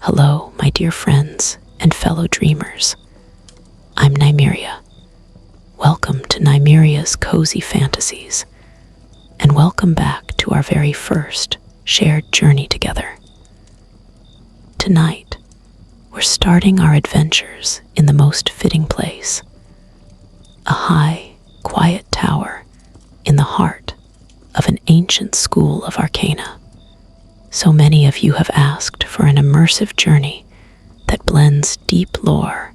Hello, my dear friends and fellow dreamers. I'm Nymeria. Welcome to Nymeria's Cozy Fantasies, and welcome back to our very first shared journey together. Tonight, we're starting our adventures in the most fitting place, a high, quiet tower in the heart of an ancient school of arcana. So many of you have asked for an immersive journey that blends deep lore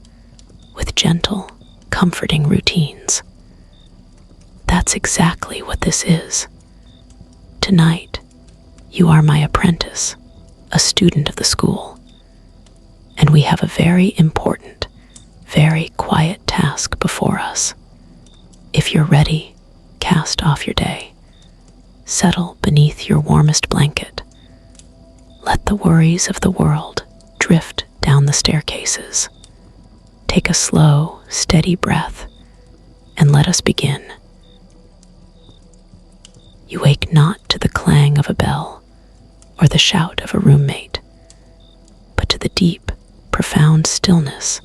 with gentle, comforting routines. That's exactly what this is. Tonight, you are my apprentice, a student of the school, and we have a very important, very quiet task before us. If you're ready, cast off your day. Settle beneath your warmest blanket. Let the worries of the world drift down the staircases. Take a slow, steady breath, and let us begin. You wake not to the clang of a bell or the shout of a roommate, but to the deep, profound stillness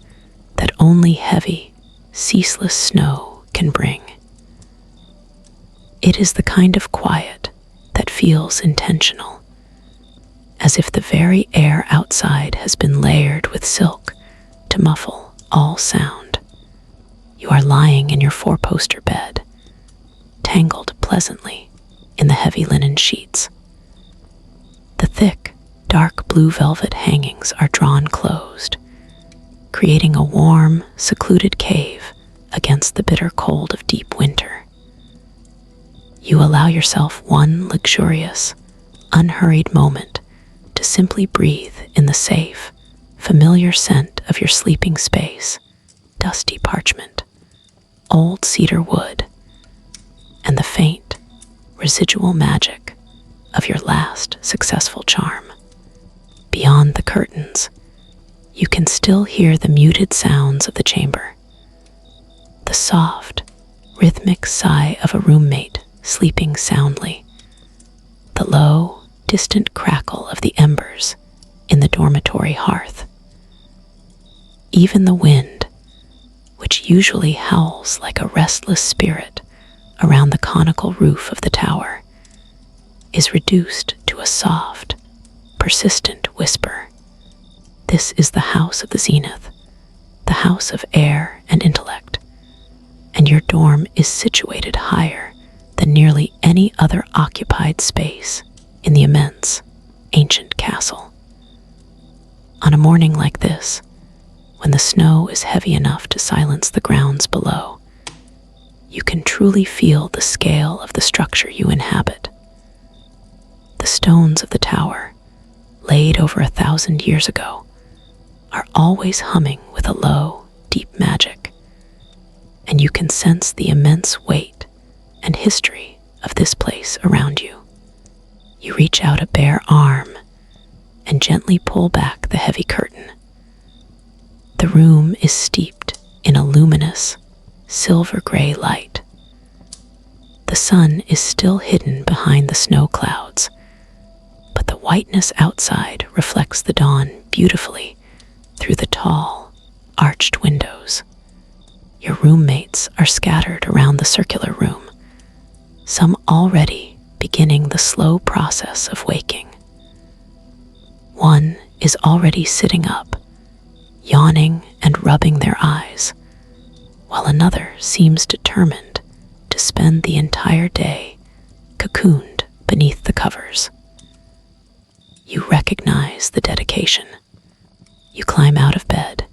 that only heavy, ceaseless snow can bring. It is the kind of quiet that feels intentional, as if the very air outside has been layered with silk to muffle all sound. You are lying in your four-poster bed, tangled pleasantly in the heavy linen sheets. The thick, dark blue velvet hangings are drawn closed, creating a warm, secluded cave against the bitter cold of deep winter. You allow yourself one luxurious, unhurried moment to simply breathe in the safe, familiar scent of your sleeping space, dusty parchment, old cedar wood, and the faint, residual magic of your last successful charm. Beyond the curtains, you can still hear the muted sounds of the chamber, the soft, rhythmic sigh of a roommate sleeping soundly, the low, distant crackle of the embers in the dormitory hearth. Even the wind, which usually howls like a restless spirit around the conical roof of the tower, is reduced to a soft, persistent whisper. This is the house of the Zenith, the house of air and intellect, and your dorm is situated higher than nearly any other occupied space in the immense, ancient castle. On a morning like this, when the snow is heavy enough to silence the grounds below, you can truly feel the scale of the structure you inhabit. The stones of the tower, laid over 1,000 years ago, are always humming with a low, deep magic, and you can sense the immense weight and history of this place around you. You reach out a bare arm and gently pull back the heavy curtain. The room is steeped in a luminous, silver-gray light. The sun is still hidden behind the snow clouds, but the whiteness outside reflects the dawn beautifully through the tall, arched windows. Your roommates are scattered around the circular room, some already beginning the slow process of waking. One is already sitting up, yawning and rubbing their eyes, while another seems determined to spend the entire day cocooned beneath the covers. You recognize the dedication. You climb out of bed,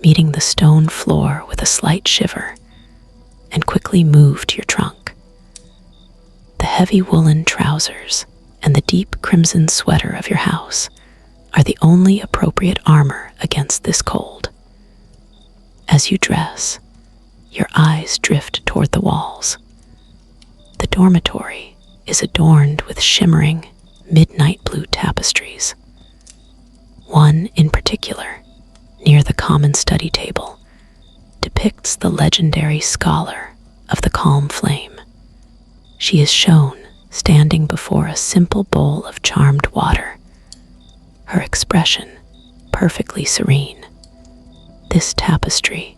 meeting the stone floor with a slight shiver, and quickly move to your trunk. The heavy woolen trousers and the deep crimson sweater of your house are the only appropriate armor against this cold. As you dress, your eyes drift toward the walls. The dormitory is adorned with shimmering, midnight blue tapestries. One in particular, near the common study table, depicts the legendary scholar of the calm flame. She is shown standing before a simple bowl of charmed water, her expression perfectly serene. This tapestry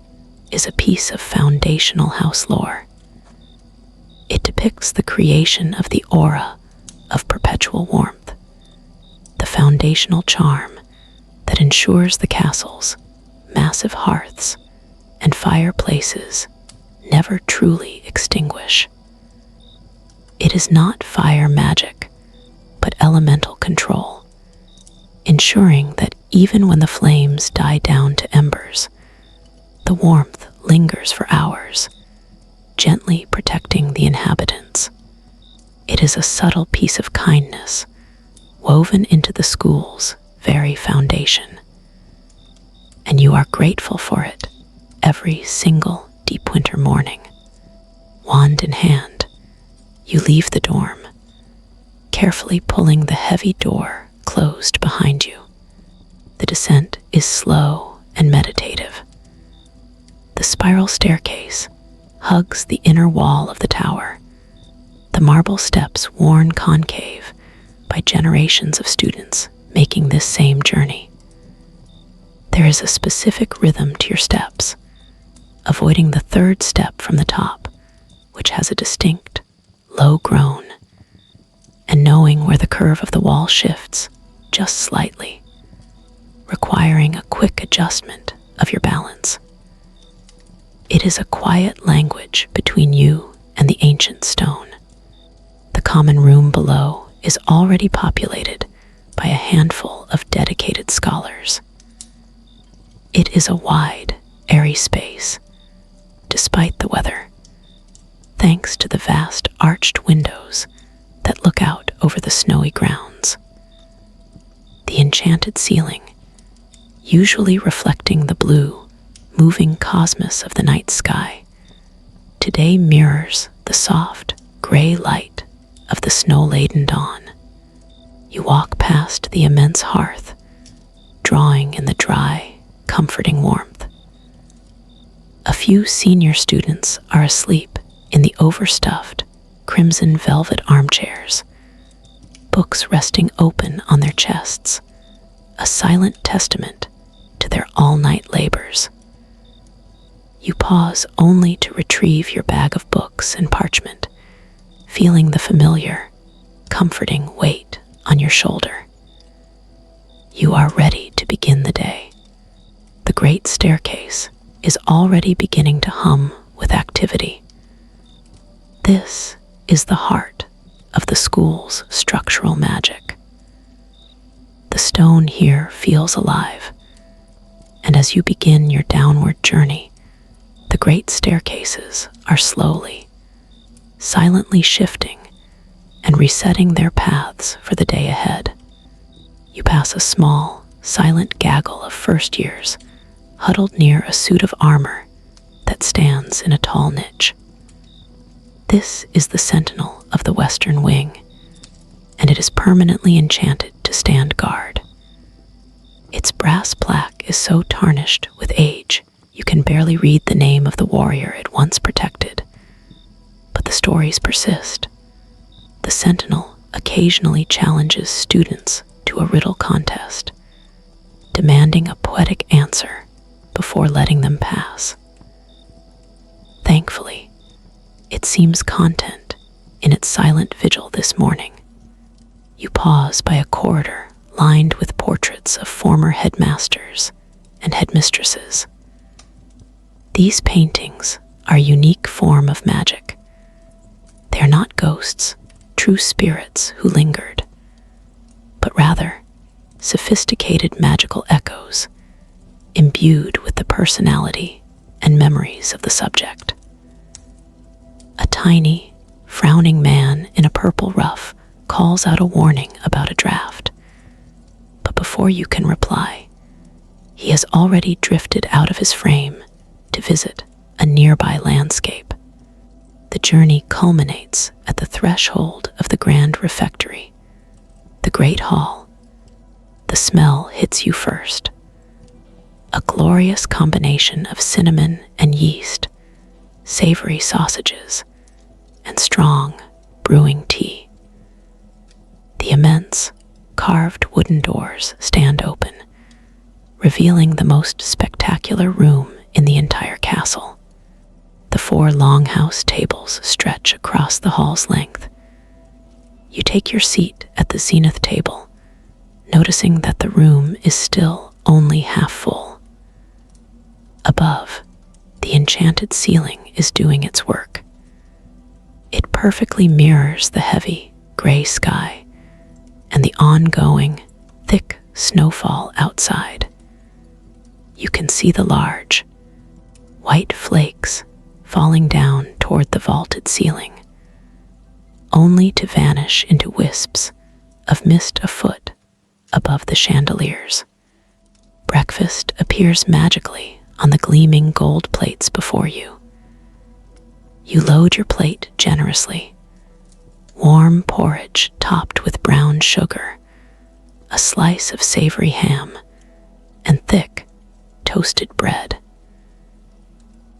is a piece of foundational house lore. It depicts the creation of the aura of perpetual warmth, the foundational charm that ensures the castle's massive hearths and fireplaces never truly extinguish. It is not fire magic, but elemental control, ensuring that even when the flames die down to embers, the warmth lingers for hours, gently protecting the inhabitants. It is a subtle piece of kindness woven into the school's very foundation, and you are grateful for it every single deep winter morning. Wand in hand, you leave the dorm, carefully pulling the heavy door closed behind you. The descent is slow and meditative. The spiral staircase hugs the inner wall of the tower, the marble steps worn concave by generations of students making this same journey. There is a specific rhythm to your steps, avoiding the third step from the top, which has a distinct, low groan, and knowing where the curve of the wall shifts just slightly, requiring a quick adjustment of your balance. It is a quiet language between you and the ancient stone. The common room below is already populated by a handful of dedicated scholars. It is a wide, airy space, despite the weather, thanks to the vast arched windows that look out over the snowy grounds. The enchanted ceiling, usually reflecting the blue, moving cosmos of the night sky, today mirrors the soft, gray light of the snow-laden dawn. You walk past the immense hearth, drawing in the dry, comforting warmth. A few senior students are asleep in the overstuffed, crimson velvet armchairs, books resting open on their chests, a silent testament to their all-night labors. You pause only to retrieve your bag of books and parchment, feeling the familiar, comforting weight on your shoulder. You are ready to begin the day. The great staircase is already beginning to hum with activity. This is the heart of the school's structural magic. The stone here feels alive, and as you begin your downward journey, the great staircases are slowly, silently shifting and resetting their paths for the day ahead. You pass a small, silent gaggle of first years huddled near a suit of armor that stands in a tall niche. This is the sentinel of the western wing, and it is permanently enchanted to stand guard. Its brass plaque is so tarnished with age you can barely read the name of the warrior it once protected. But the stories persist. The sentinel occasionally challenges students to a riddle contest, demanding a poetic answer before letting them pass. Thankfully, it seems content in its silent vigil this morning. You pause by a corridor lined with portraits of former headmasters and headmistresses. These paintings are a unique form of magic. They are not ghosts, true spirits who lingered, but rather sophisticated magical echoes imbued with the personality and memories of the subject. A tiny, frowning man in a purple ruff calls out a warning about a draft, but before you can reply, he has already drifted out of his frame to visit a nearby landscape. The journey culminates at the threshold of the grand refectory, the great hall. The smell hits you first. A glorious combination of cinnamon and yeast, savory sausages, and strong brewing tea. The immense, carved wooden doors stand open, revealing the most spectacular room in the entire castle. The 4 longhouse tables stretch across the hall's length. You take your seat at the Zenith table, noticing that the room is still only half full. Above, the enchanted ceiling is doing its work. It perfectly mirrors the heavy, gray sky and the ongoing, thick snowfall outside. You can see the large, white flakes falling down toward the vaulted ceiling, only to vanish into wisps of mist a foot above the chandeliers. Breakfast appears magically on the gleaming gold plates before you. You load your plate generously. Warm porridge topped with brown sugar, a slice of savory ham, and thick, toasted bread.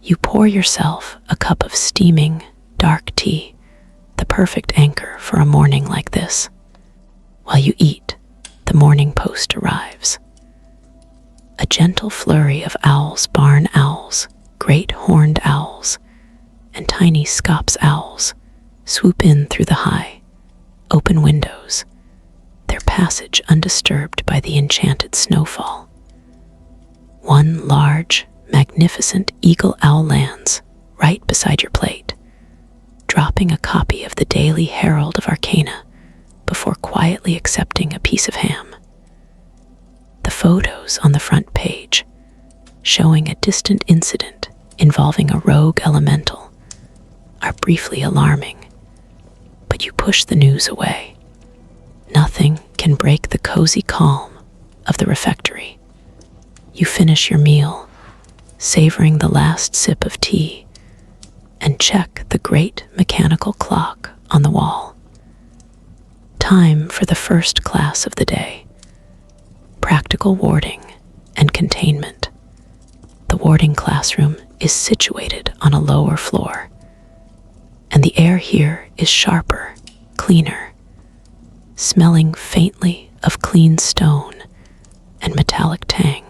You pour yourself a cup of steaming, dark tea, the perfect anchor for a morning like this. While you eat, the morning post arrives. A gentle flurry of owls, barn owls, great horned owls, and tiny scops owls swoop in through the high, open windows, their passage undisturbed by the enchanted snowfall. One large, magnificent eagle owl lands right beside your plate, dropping a copy of the Daily Herald of Arcana before quietly accepting a piece of ham. The photos on the front page, showing a distant incident involving a rogue elemental, are briefly alarming, but you push the news away. Nothing can break the cozy calm of the refectory. You finish your meal, savoring the last sip of tea, and check the great mechanical clock on the wall. Time for the first class of the day: practical warding and containment. The warding classroom is situated on a lower floor, and the air here is sharper, cleaner, smelling faintly of clean stone and metallic tang,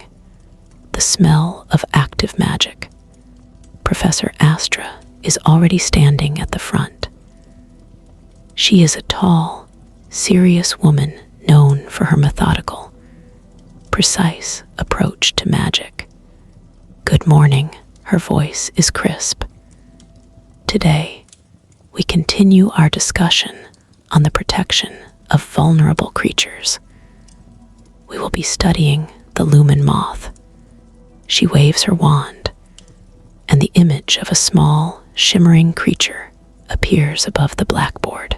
the smell of active magic. Professor Astra is already standing at the front. She is a tall, serious woman known for her methodical, precise approach to magic. Good morning, her voice is crisp. Today, we continue our discussion on the protection of vulnerable creatures. We will be studying the lumen moth. She waves her wand, and the image of a small, shimmering creature appears above the blackboard.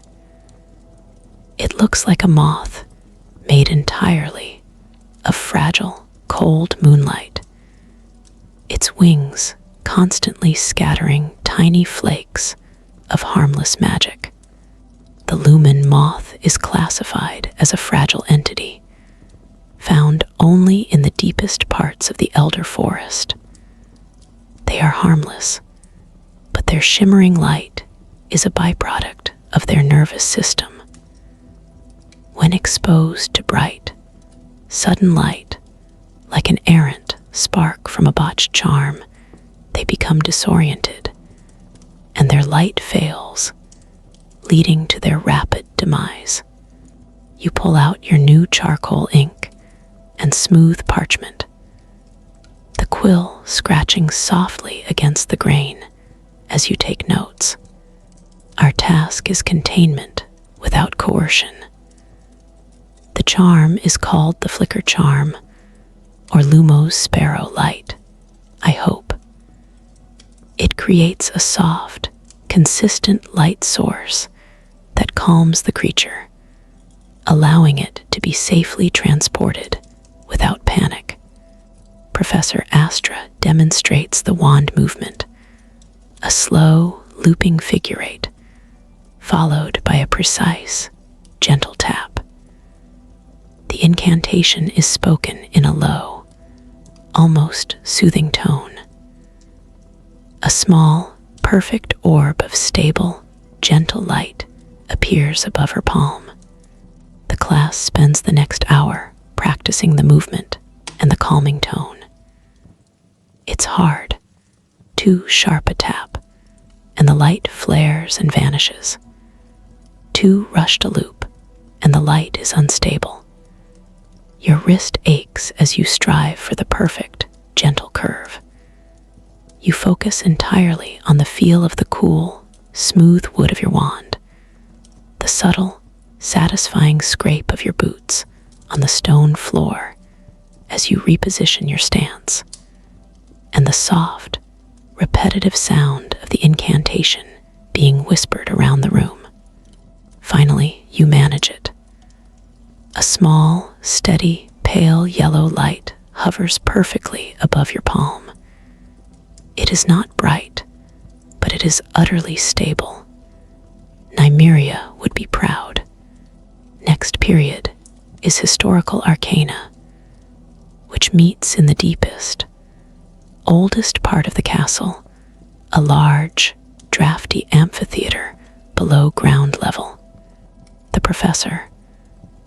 It looks like a moth made entirely of fragile, cold moonlight, its wings constantly scattering tiny flakes of harmless magic. The lumen moth is classified as a fragile entity, found only in the deepest parts of the elder forest. They are harmless, but their shimmering light is a byproduct of their nervous system. When exposed to bright, sudden light, like an errant spark from a botched charm, they become disoriented, and their light fails, leading to their rapid demise. You pull out your new charcoal ink and smooth parchment, the quill scratching softly against the grain as you take notes. Our task is containment without coercion. The charm is called the flicker charm, or Lumo's sparrow light, I hope. It creates a soft, consistent light source that calms the creature, allowing it to be safely transported without panic. Professor Astra demonstrates the wand movement, a slow, looping figure eight, followed by a precise, gentle tap. The incantation is spoken in a low, almost soothing tone. A small, perfect orb of stable, gentle light appears above her palm. The class spends the next hour practicing the movement, and the calming tone. It's hard, too sharp a tap, and the light flares and vanishes. Too rushed a loop, and the light is unstable. Your wrist aches as you strive for the perfect, gentle curve. You focus entirely on the feel of the cool, smooth wood of your wand, the subtle, satisfying scrape of your boots on the stone floor as you reposition your stance, and the soft, repetitive sound of the incantation being whispered around the room. Finally, you manage it. A small, steady, pale yellow light hovers perfectly above your palm. It is not bright, but it is utterly stable. Nymeria would be proud. Next period is historical arcana, which meets in the deepest, oldest part of the castle, a large, drafty amphitheater below ground level. The professor,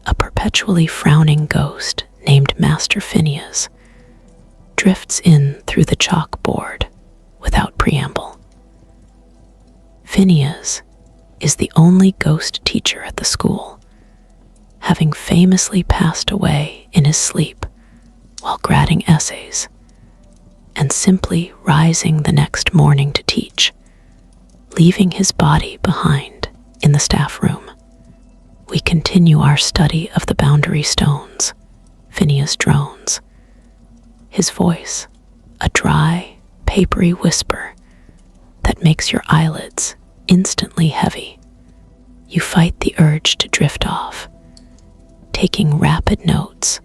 a perpetually frowning ghost named Master Phineas, drifts in through the chalkboard without preamble. Phineas is the only ghost teacher at the school, having famously passed away in his sleep while grading essays, and simply rising the next morning to teach, leaving his body behind in the staff room. We continue our study of the boundary stones. Phineas drones, his voice a dry, papery whisper that makes your eyelids instantly heavy. You fight the urge to drift off, taking rapid notes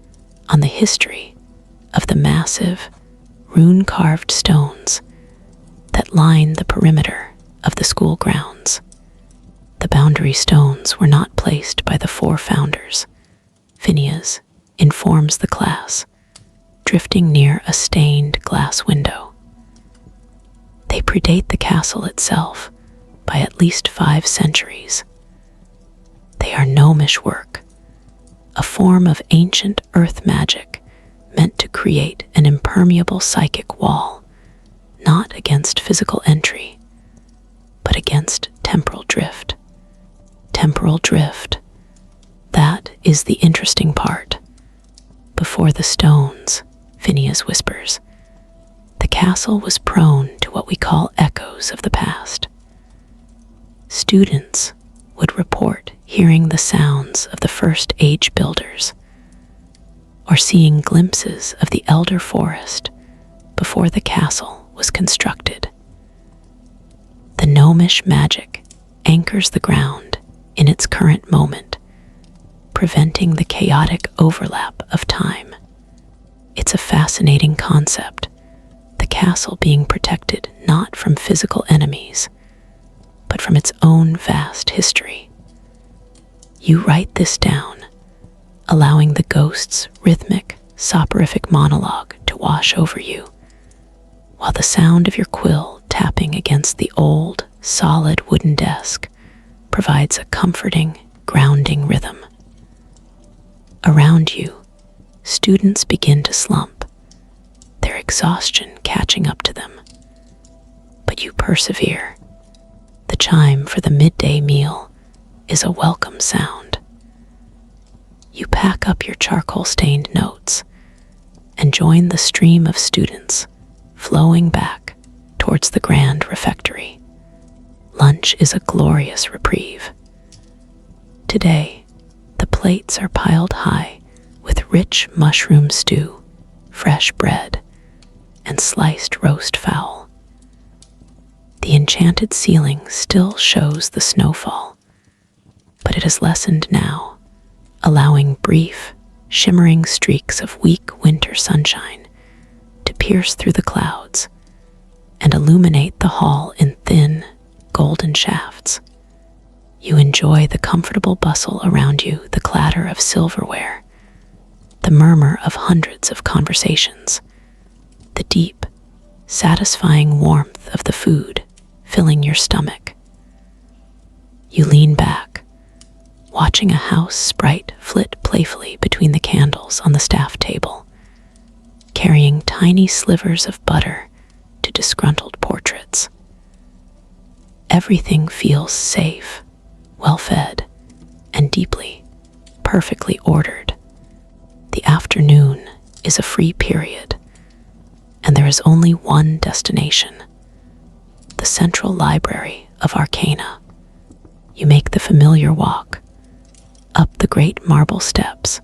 on the history of the massive, rune-carved stones that line the perimeter of the school grounds. The boundary stones were not placed by the four founders. Phineas informs the class, drifting near a stained glass window. They predate the castle itself by at least 5 centuries. They are gnomish work, a form of ancient earth magic meant to create an impermeable psychic wall, not against physical entry, but against temporal drift. Temporal drift, that is the interesting part. Before the stones, Phineas whispers, the castle was prone to what we call echoes of the past. Students would report hearing the sounds of the first age builders, or seeing glimpses of the elder forest before the castle was constructed. The gnomish magic anchors the ground in its current moment, preventing the chaotic overlap of time. It's a fascinating concept, the castle being protected not from physical enemies, but from its own vast history. You write this down, allowing the ghost's rhythmic, soporific monologue to wash over you, while the sound of your quill tapping against the old, solid wooden desk provides a comforting, grounding rhythm. Around you, students begin to slump, their exhaustion catching up to them. But you persevere. The chime for the midday meal is a welcome sound. You pack up your charcoal-stained notes and join the stream of students flowing back towards the grand refectory. Lunch is a glorious reprieve. Today, the plates are piled high with rich mushroom stew, fresh bread, and sliced roast fowl. The enchanted ceiling still shows the snowfall, but it has lessened now, allowing brief, shimmering streaks of weak winter sunshine to pierce through the clouds and illuminate the hall in thin, golden shafts. You enjoy the comfortable bustle around you, the clatter of silverware, the murmur of hundreds of conversations, the deep, satisfying warmth of the food filling your stomach. You lean back, watching a house sprite flit playfully between the candles on the staff table, carrying tiny slivers of butter to disgruntled portraits. Everything feels safe, well-fed, and deeply, perfectly ordered. The afternoon is a free period, and there is only one destination: the central library of Arcana. You make the familiar walk, up the great marble steps,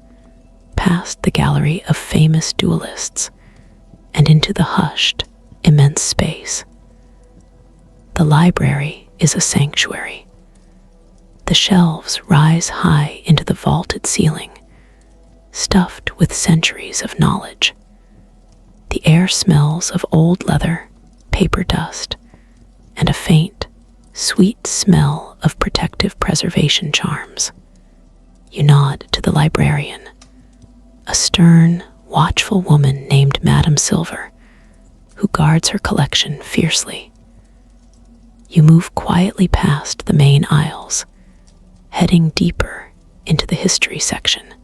past the gallery of famous duelists, and into the hushed, immense space. The library is a sanctuary. The shelves rise high into the vaulted ceiling, stuffed with centuries of knowledge. The air smells of old leather, paper dust, and a faint, sweet smell of protective preservation charms. You nod to the librarian, a stern, watchful woman named Madame Silver, who guards her collection fiercely. You move quietly past the main aisles, heading deeper into the history section.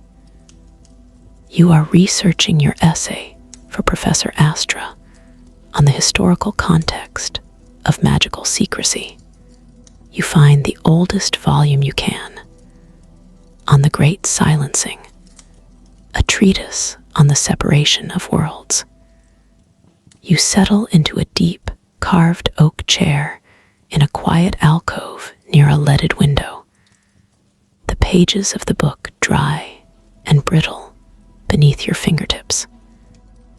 You are researching your essay for Professor Astra on the historical context of magical secrecy. You find the oldest volume you can, on the Great Silencing, a treatise on the separation of worlds. You settle into a deep, carved oak chair in a quiet alcove near a leaded window. The pages of the book dry and brittle beneath your fingertips.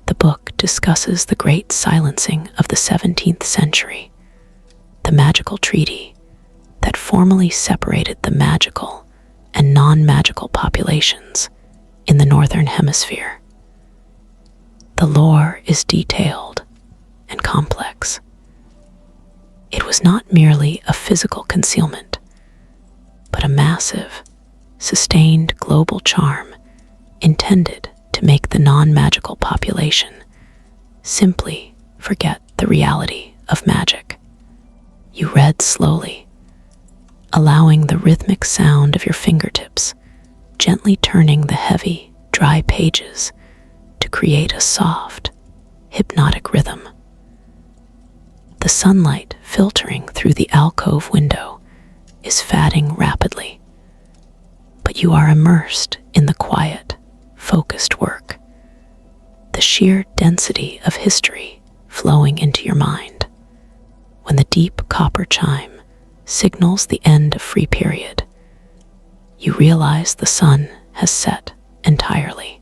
The book discusses the Great Silencing of the 17th century, the magical treaty that formally separated the magical and non-magical populations in the Northern Hemisphere. The lore is detailed and complex. It was not merely a physical concealment, but a massive, sustained global charm intended to make the non-magical population simply forget the reality of magic. You read slowly, allowing the rhythmic sound of your fingertips gently turning the heavy, dry pages to create a soft, hypnotic rhythm. The sunlight filtering through the alcove window is fading rapidly, but you are immersed in the quiet, focused work, the sheer density of history flowing into your mind. When the deep copper chime signals the end of free period, you realize the sun has set entirely.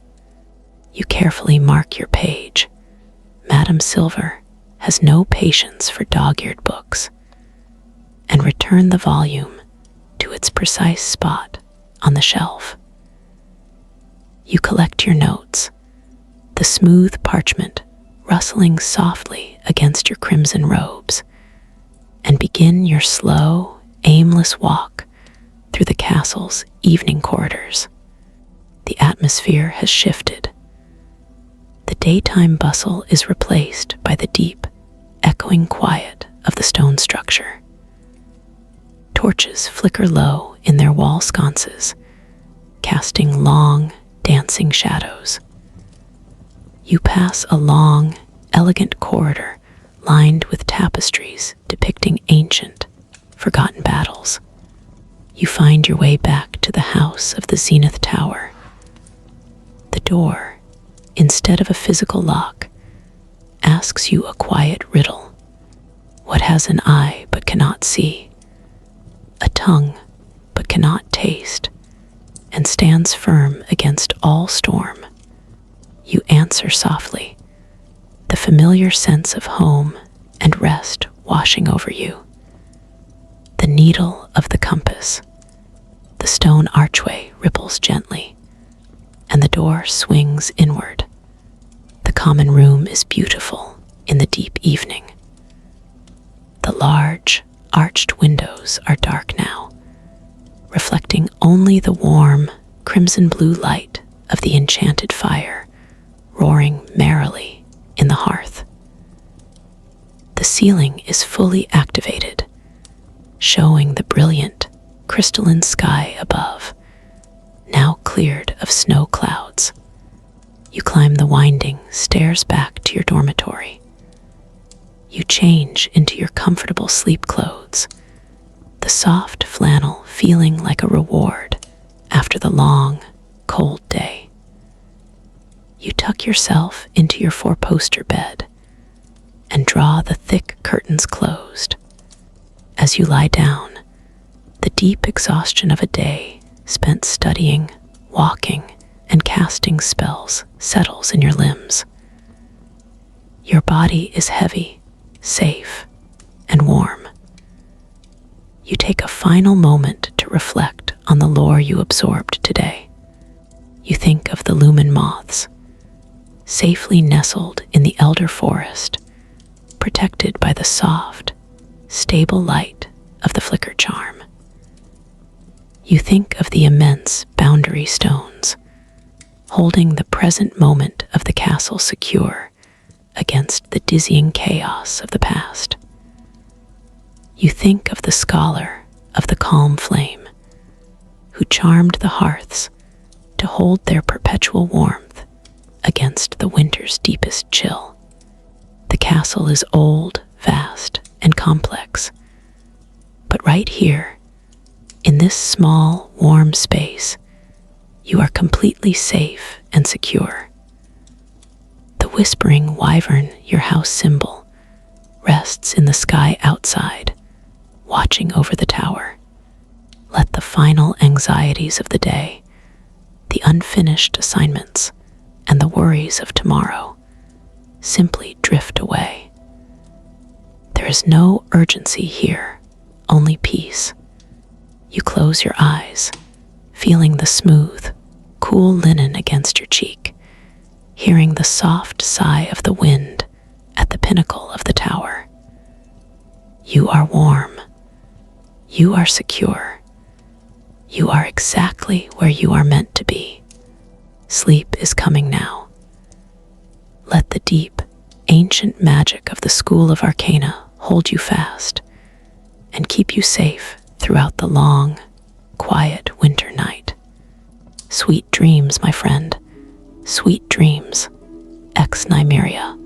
You carefully mark your page. Madame Silver has no patience for dog-eared books, and return the volume to its precise spot on the shelf. You collect your notes, the smooth parchment rustling softly against your crimson robes, and begin your slow, aimless walk through the castle's evening corridors. The atmosphere has shifted. The daytime bustle is replaced by the deep, echoing quiet of the stone structure. Torches flicker low in their wall sconces, casting long, dancing shadows. You pass a long, elegant corridor lined with tapestries depicting ancient, forgotten battles. You find your way back to the house of the Zenith Tower. The door, instead of a physical lock, asks you a quiet riddle. What has an eye but cannot see, a tongue but cannot taste, and stands firm against all storm? You answer softly, the familiar sense of home and rest washing over you. The needle of the compass. The stone archway ripples gently, and the door swings inward. The common room is beautiful in the deep evening. The large, arched windows are dark now, reflecting only the warm, crimson-blue light of the enchanted fire roaring merrily in the hearth. The ceiling is fully activated, showing the brilliant, crystalline sky above, now cleared of snow clouds. You climb the winding stairs back to your dormitory. You change into your comfortable sleep clothes, the soft flannel feeling like a reward after the long, cold day. You tuck yourself into your four-poster bed and draw the thick curtains closed. As you lie down, the deep exhaustion of a day spent studying, walking, and casting spells settles in your limbs. Your body is heavy, safe, and warm. You take a final moment to reflect on the lore you absorbed today. You think of the lumen moths, safely nestled in the elder forest, protected by the soft, stable light of the flicker charm. You think of the immense boundary stones, holding the present moment of the castle secure against the dizzying chaos of the past. You think of the scholar of the calm flame, who charmed the hearths to hold their perpetual warmth against the winter's deepest chill. The castle is old, vast, and complex, but right here, in this small, warm space, you are completely safe and secure. The whispering wyvern, your house symbol, rests in the sky outside, watching over the tower. Let the final anxieties of the day, the unfinished assignments, and the worries of tomorrow simply drift away. There is no urgency here, only peace. You close your eyes, feeling the smooth, cool linen against your cheek, hearing the soft sigh of the wind at the pinnacle of the tower. You are warm. You are secure. You are exactly where you are meant to be. Sleep is coming now. Let the deep, ancient magic of the School of Arcana hold you fast and keep you safe throughout the long, quiet winter night. Sweet dreams, my friend. Sweet dreams. Ex Nymeria.